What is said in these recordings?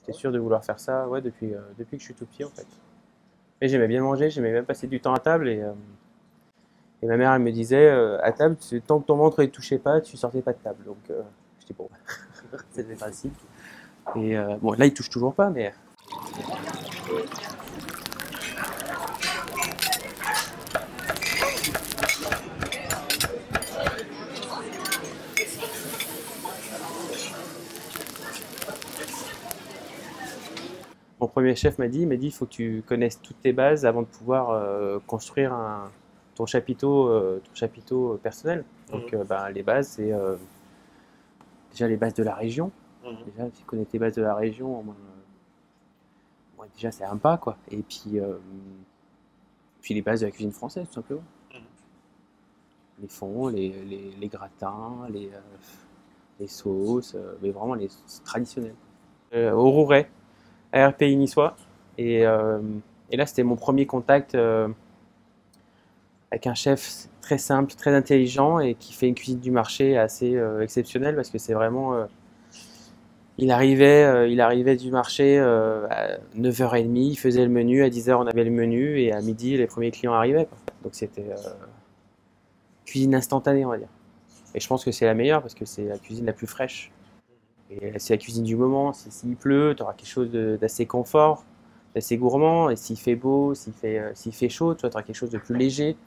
J'étais sûr de vouloir faire ça, ouais, depuis que je suis tout petit en fait. Et j'aimais bien manger, j'aimais bien passer du temps à table et ma mère elle me disait à table, tant que ton ventre ne touchait pas, tu sortais pas de table. Donc je dis bon, c'est le principe. Et bon, là il touche toujours pas, mais mon premier chef il m'a dit, il faut que tu connaisses toutes tes bases avant de pouvoir construire ton chapiteau personnel. Donc ben, les bases, c'est déjà les bases de la région. Déjà, si tu connais tes bases de la région, au moins, ouais, déjà c'est un pas quoi. Et puis les bases de la cuisine française tout simplement. Les fonds, les gratins, les sauces, mais vraiment les traditionnels. Au Rouret, ARPI niçois. Et, euh, et là, c'était mon premier contact avec un chef très simple, très intelligent et qui fait une cuisine du marché assez exceptionnelle parce que c'est vraiment. Il arrivait du marché à 9h30, il faisait le menu, à 10h on avait le menu et à midi les premiers clients arrivaient, quoi. Donc c'était cuisine instantanée, on va dire. Et je pense que c'est la meilleure parce que c'est la cuisine la plus fraîche. Et c'est la cuisine du moment. S'il pleut, tu auras quelque chose d'assez confort, d'assez gourmand. Et s'il fait beau, s'il fait chaud, tu auras quelque chose de plus léger.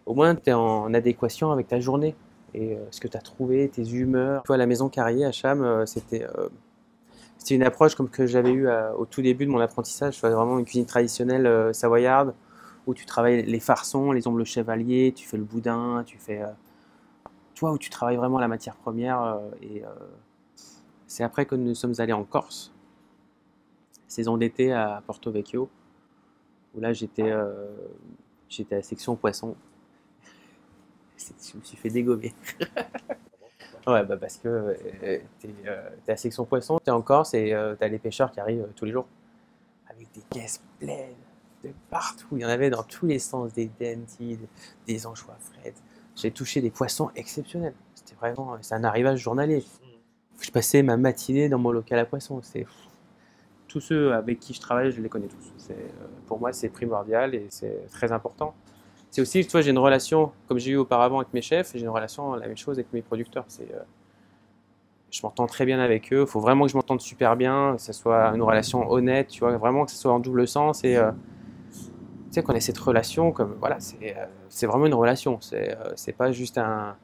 Au moins, tu es en adéquation avec ta journée et ce que tu as trouvé, tes humeurs. Toi, la maison Carrier à Cham, c'était une approche comme que j'avais eue au tout début de mon apprentissage. C'est vraiment une cuisine traditionnelle savoyarde où tu travailles les farçons, les ombres chevalier, tu fais le boudin, toi où tu travailles vraiment la matière première c'est après que nous sommes allés en Corse, saison d'été à Porto Vecchio, où là j'étais à la section poisson. Je me suis fait dégommer. Ouais, bah parce que t'es à la section poisson, t'es en Corse et t'as les pêcheurs qui arrivent tous les jours avec des caisses pleines de partout. Il y en avait dans tous les sens, des dentilles, des anchois frettes. J'ai touché des poissons exceptionnels. C'était vraiment, c'est un arrivage journalier. Je passais ma matinée dans mon local à poissons. Tous ceux avec qui je travaille, je les connais tous. Pour moi, c'est primordial et c'est très important. C'est aussi, tu vois, j'ai une relation, comme j'ai eu auparavant avec mes chefs, j'ai une relation, la même chose avec mes producteurs. Je m'entends très bien avec eux. Il faut vraiment que je m'entende super bien, que ce soit une relation honnête, tu vois, vraiment que ce soit en double sens. Et tu sais, qu'on ait cette relation, comme voilà, c'est vraiment une relation. C'est pas juste un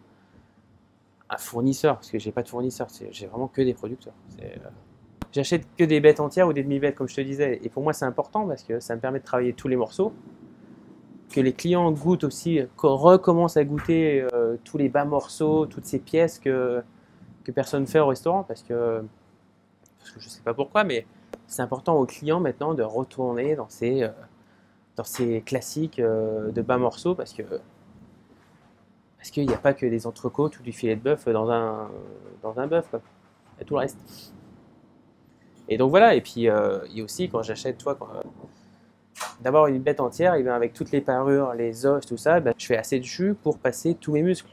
fournisseur, parce que j'ai pas de fournisseur. J'ai vraiment que des producteurs. J'achète que des bêtes entières ou des demi-bêtes, comme je te disais. Et pour moi, c'est important parce que ça me permet de travailler tous les morceaux, que les clients goûtent aussi, qu'on recommence à goûter tous les bas morceaux, toutes ces pièces que personne ne fait au restaurant parce que je ne sais pas pourquoi, mais c'est important aux clients maintenant de retourner dans ces classiques de bas morceaux parce qu'il n'y a pas que des entrecôtes ou du filet de bœuf dans un bœuf, quoi. Il y a tout le reste. Et donc voilà, et puis il y a aussi quand j'achète, toi, d'avoir une bête entière, et bien avec toutes les parures, les os, tout ça, ben, je fais assez de jus pour passer tous mes muscles.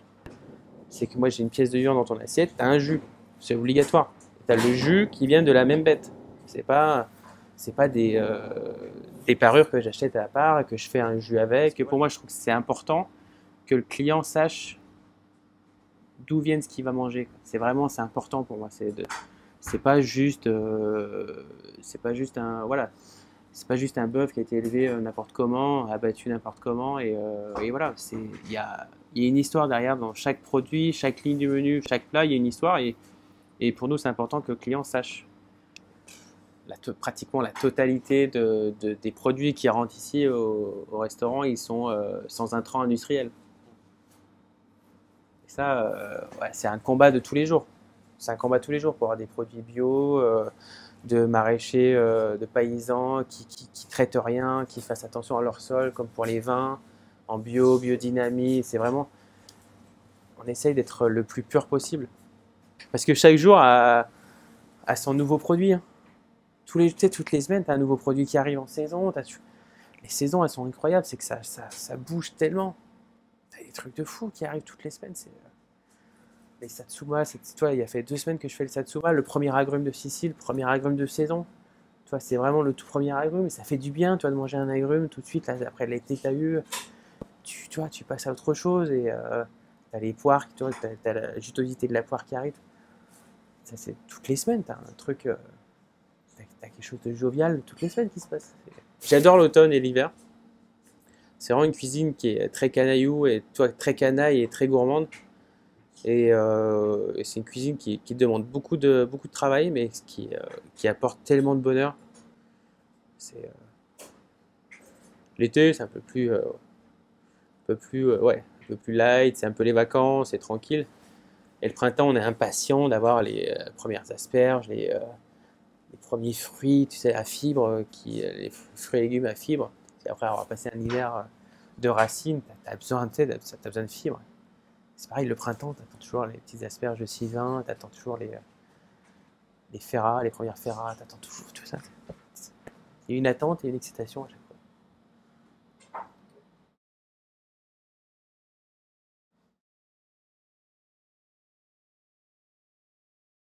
C'est que moi j'ai une pièce de viande dans ton assiette, tu as un jus, c'est obligatoire. Tu as le jus qui vient de la même bête. C'est pas, c'est pas des parures que j'achète à part, que je fais un jus avec. Pour moi, je trouve que c'est important que le client sache d'où vient ce qu'il va manger. C'est important pour moi. C'est pas juste, c'est pas juste un, voilà, c'est pas juste un bœuf qui a été élevé n'importe comment, abattu n'importe comment, et voilà, il y a une histoire derrière dans chaque produit, chaque ligne du menu, chaque plat, il y a une histoire, et pour nous, c'est important que le client sache pratiquement la totalité des produits qui rentrent ici au restaurant, ils sont sans intrants industriels. Et ça, ouais, c'est un combat de tous les jours. C'est un combat tous les jours pour avoir des produits bio, de maraîchers, de paysans qui traitent rien, qui fassent attention à leur sol, comme pour les vins, en bio, biodynamie. C'est vraiment, on essaye d'être le plus pur possible. Parce que chaque jour a son nouveau produit, hein. Tu sais, toutes les semaines, tu as un nouveau produit qui arrive en saison. Les saisons, elles sont incroyables. C'est que ça bouge tellement. Tu as des trucs de fou qui arrivent toutes les semaines. Les Satsuma, toi, il y a fait 2 semaines que je fais le Satsuma, le premier agrume de Sicile, le premier agrume de saison. Toi, c'est vraiment le tout premier agrume, et ça fait du bien, toi, de manger un agrume tout de suite, là, après l'été que tu as eu. Tu vois, tu passes à autre chose, et tu as les poires, tu as la jutosité de la poire qui arrive. Ça, c'est toutes les semaines, tu as un truc, t'as quelque chose de jovial toutes les semaines qui se passe. J'adore l'automne et l'hiver. C'est vraiment une cuisine qui est très canaillou, et toi, très canaille et très gourmande. Et c'est une cuisine qui demande beaucoup de travail, mais qui apporte tellement de bonheur. C'est, l'été, c'est ouais, un peu plus light, c'est un peu les vacances, c'est tranquille. Et le printemps, on est impatient d'avoir les premières asperges, les premiers fruits, tu sais, à fibre, les fruits et légumes à fibre. Et après avoir passé un hiver de racines, tu as besoin, tu sais, t'as besoin de fibres. C'est pareil, le printemps, tu attends toujours les petites asperges de Sylvain, tu attends toujours les ferras, les premières ferras, tu attends toujours tout ça. Il y a une attente et une excitation à chaque fois.